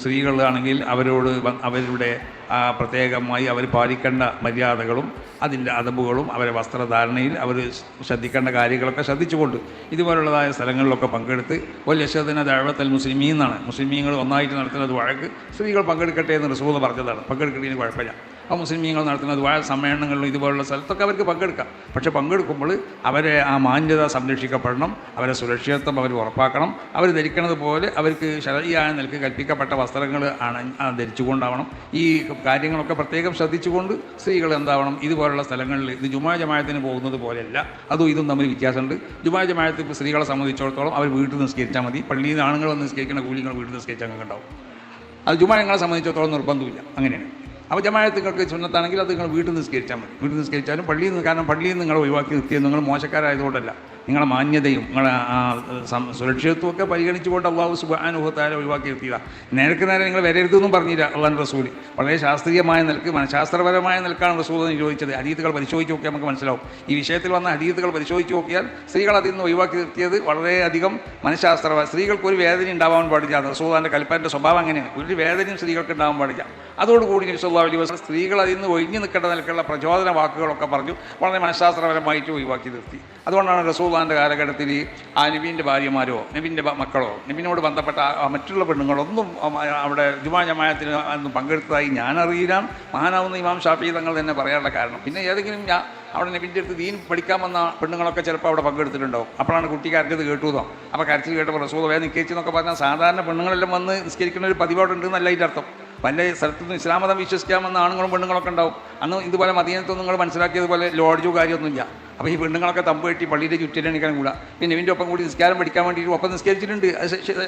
സ്ത്രീകളാണെങ്കിൽ അവരോട് അവരുടെ പ്രത്യേകമായി അവർ പാലിക്കേണ്ട മര്യാദകളും അതിൻ്റെ അതബുകളും അവരെ വസ്ത്രധാരണയിൽ അവർ ശ്രദ്ധിക്കേണ്ട കാര്യങ്ങളൊക്കെ ശ്രദ്ധിച്ചുകൊണ്ട് ഇതുപോലുള്ളതായ സ്ഥലങ്ങളിലൊക്കെ പങ്കെടുത്ത് വല്യശദിന ദഅവത്തുൽ മുസ്ലിമീൻ എന്നാണ് മുസ്ലിമീങ്ങൾ ഒന്നായിട്ട് നടത്തുന്നത് വഴക്ക് സ്ത്രീകൾ പങ്കെടുക്കട്ടെ എന്ന് റസൂൽ പറഞ്ഞതാണ്. പങ്കെടുക്കുന്നതിന് കുഴപ്പമില്ല. ആ മുസ്ലിമീങ്ങൾ നടത്തുന്ന ദുആ സമ്മേളനങ്ങളിലും ഇതുപോലുള്ള സ്ഥലത്തൊക്കെ അവർക്ക് പങ്കെടുക്കാം. പക്ഷേ പങ്കെടുക്കുമ്പോൾ അവരെ ആ മാന്യത സംരക്ഷിക്കപ്പെടണം, അവരെ സുരക്ഷിതത്വം അവർ ഉറപ്പാക്കണം. അവർ ധരിക്കുന്നത് പോലെ അവർക്ക് ശരഈയായ നിലക്ക് കൽപ്പിക്കപ്പെട്ട വസ്ത്രങ്ങൾ ധരിച്ചുകൊണ്ടാവണം. ഈ കാര്യങ്ങളൊക്കെ പ്രത്യേകം ശ്രദ്ധിച്ചുകൊണ്ട് സ്ത്രീകൾ എന്താവണം, ഇതുപോലുള്ള സ്ഥലങ്ങളിൽ ഇത് ജുമാ ജമാഅത്തിന് പോകുന്നത് പോലെയല്ല. അതും ഇതും തമ്മിൽ വ്യത്യാസമുണ്ട്. ജുമാ ജമാഅത്ത് ഇപ്പോൾ സ്ത്രീകളെ സംബന്ധിച്ചിടത്തോളം അവർ വീട്ടിൽ നിസ്കരിച്ചാൽ മതി. പള്ളിയിൽ നിന്ന് ആണുങ്ങൾ വന്ന് നിസ്കരിക്കുന്ന കൂലികൾ വീട്ടിൽ നിസ്കരിച്ചാൽ അങ്ങനെ ഉണ്ടാവും. അത് ജുമാ ഞങ്ങളെ സംബന്ധിച്ചിടത്തോളം നിർബന്ധമില്ല. അങ്ങനെയാണ്. അപ്പോൾ ജമാഅത്തുകൾക്ക് സുന്നത്താണെങ്കിൽ അത് നിങ്ങൾ വീട്ടിൽ നിസ്കരിച്ചാൽ മതി. വീട്ടിൽ നിസ്കരിച്ചാലും പള്ളിയിൽ നിന്ന്, കാരണം പള്ളിയിൽ നിന്ന് നിങ്ങൾ ഒഴിവാക്കി നിർത്തിയത് നിങ്ങൾ മോശക്കാരായതുകൊണ്ടല്ല, നിങ്ങളെ മാന്യതയും നിങ്ങളെ സുരക്ഷിതത്വമൊക്കെ പരിഗണിച്ചുകൊണ്ട് അല്ലാഹു സുബ്ഹാനഹു വ തആല ഒഴിവാക്കി നിർത്തിയതാണ്. നേരത്തെ നിങ്ങൾ വരരുതെന്നും പറഞ്ഞില്ല അള്ളാഹു റസൂൽ. വളരെ ശാസ്ത്രീയമായ നിലക്ക് മനഃശാസ്ത്രപരമായ നിലക്കാണ് റസൂൽ നിരോധിച്ചത്. ഹദീസുകൾ പരിശോധിച്ച് നോക്കിയാൽ നമുക്ക് മനസ്സിലാവും. ഈ വിഷയത്തിൽ വന്ന ഹദീസുകൾ പരിശോധിച്ച് നോക്കിയാൽ സ്ത്രീകൾ അതിൽ നിന്ന് ഒഴിവാക്കി നിർത്തിയത് വളരെയധികം മനഃശാസ്ത്രപരം. സ്ത്രീകൾക്ക് ഒരു വേദന ഉണ്ടാവാൻ പാടില്ല. റസൂലിൻ്റെ കൽപ്പനയുടെ സ്വഭാവം അങ്ങനെയാണ്. ഒരു വേദനയും സ്ത്രീകൾക്ക് ഉണ്ടാവാൻ പാടില്ല. അതോടുകൂടി നബി സല്ലല്ലാഹു അലൈഹി വസല്ലം സ്ത്രീകൾ അതിൽ നിന്ന് ഒഴിഞ്ഞു നിൽക്കേണ്ട നിലക്കുള്ള പ്രചോദന വാക്കുകളൊക്കെ പറഞ്ഞു വളരെ മനഃശാസ്ത്രപരമായിട്ട് ഒഴിവാക്കി നിർത്തി. അതുകൊണ്ടാണ് റസൂലുള്ളാഹിൻ്റെ കാലഘട്ടത്തിൽ ആ നബീൻ്റെ ഭാര്യമാരോ നബീൻ്റെ മക്കളോ നബീനോട് ബന്ധപ്പെട്ട മറ്റുള്ള പെണ്ണുങ്ങളൊന്നും അവിടെ ജുമാ ജമാഅത്തിന് ഒന്നും പങ്കെടുത്തതായി ഞാനറിയില്ല. മഹാനാവുന്ന ഇമാം ഷാഫി തങ്ങൾ തന്നെ പറയാനുള്ള കാരണം. പിന്നെ ഏതെങ്കിലും അവിടെ നബീൻ്റെ അടുത്ത് ദീൻ പഠിക്കാൻ വന്ന പെണ്ണുങ്ങളൊക്കെ ചിലപ്പോൾ അവിടെ പങ്കെടുത്തിട്ടുണ്ടാവും. അപ്പോഴാണ് കുട്ടിക്കാർക്ക് ഇത് കേട്ടുതോ. അപ്പോൾ കരച്ചിൽ കേട്ടപ്പോൾ റസൂൽ വേഗം നിസ്കരിച്ചെന്നൊക്കെ പറഞ്ഞാൽ സാധാരണ പെണ്ണുങ്ങളെല്ലാം വന്ന് നിസ്കരിക്കുന്ന ഒരു പതിവോടുണ്ടെന്നല്ല അതിൻ്റെ അർത്ഥം. പല സ്ഥലത്തുനിന്ന് ഇസ്ലാം മതം വിശ്വസിക്കാമെന്ന ആണുങ്ങളും പെണ്ണുങ്ങളൊക്കെ ഉണ്ടാവും. അന്ന് ഇതുപോലെ മദീനത്തൊന്നും നിങ്ങൾ മനസ്സിലാക്കിയതുപോലെ ലോഡ്ജോ കാര്യമൊന്നുമില്ല. അപ്പോൾ ഈ പെണ്ണുങ്ങളൊക്കെ തമ്പ് കെട്ടി പള്ളിയുടെ ചുറ്റിലണിക്കാൻ കൂടാ. പിന്നെ ഇവൻ്റെ ഒപ്പം കൂടി നിസ്കാരം പഠിക്കാൻ വേണ്ടിയിട്ട് ഒപ്പം നിസ്കരിച്ചിട്ടുണ്ട്.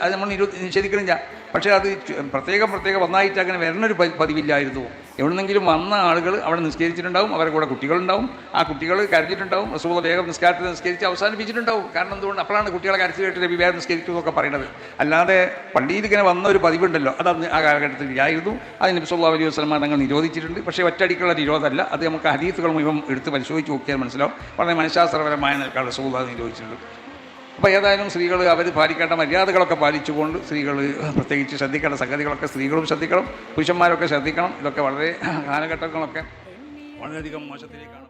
അത് നമ്മൾ നിഷേധിക്കണില്ല. പക്ഷേ അത് പ്രത്യേകം ഒന്നായിട്ട് അങ്ങനെ വരണൊരു പതിവില്ലായിരുന്നു. എവിടെന്നെങ്കിലും വന്ന ആളുകൾ അവിടെ നിസ്കരിച്ചിട്ടുണ്ടാവും, അവരുടെ കൂടെ കുട്ടികളുണ്ടാവും. ആ കുട്ടികൾ കരഞ്ഞിട്ടുണ്ടാവും. റസൂൽ വേഗം നിസ്കാരത്തിൽ നിസ്കരിച്ച് അവസാനിപ്പിച്ചിട്ടുണ്ടാവും. കാരണം എന്തുകൊണ്ട് അപ്പോഴാണ് കുട്ടികളെ കരച്ചിൽ കേട്ട് നബി വേഗം നിസ്കരിച്ചു എന്നൊക്കെ പറയുന്നത്. അല്ലാതെ പള്ളിയിൽ ഇങ്ങനെ വന്ന ഒരു പതിവുണ്ടല്ലോ, അത് ആ കാലഘട്ടത്തിൽ ആയിരുന്നു. അത് നബി സല്ലല്ലാഹു അലൈഹി വസല്ലം തങ്ങൾ നിരോധിച്ചിട്ടുണ്ട്. പക്ഷേ ഒറ്റയടിക്കുള്ള നിരോധമല്ല. അത് നമുക്ക് ഹദീസുകൾ മുഴുവൻ എടുത്ത് പരിശോധിച്ച് നോക്കിയാൽ മനസ്സിലാവും. വളരെ മനഃശാസ്ത്രപരമായ നിലക്കാണ് റസൂൽ അത് നിരോധിച്ചിട്ടുണ്ട്. അപ്പോൾ ഏതായാലും സ്ത്രീകൾ അവർ പാലിക്കേണ്ട മര്യാദകളൊക്കെ പാലിച്ചുകൊണ്ട് സ്ത്രീകൾ പ്രത്യേകിച്ച് ശ്രദ്ധിക്കേണ്ട സംഗതികളൊക്കെ സ്ത്രീകളും ശ്രദ്ധിക്കണം, പുരുഷന്മാരൊക്കെ ശ്രദ്ധിക്കണം. ഇതൊക്കെ വളരെ കാലഘട്ടങ്ങളൊക്കെ വളരെയധികം മോശത്തിലേക്കാണ്.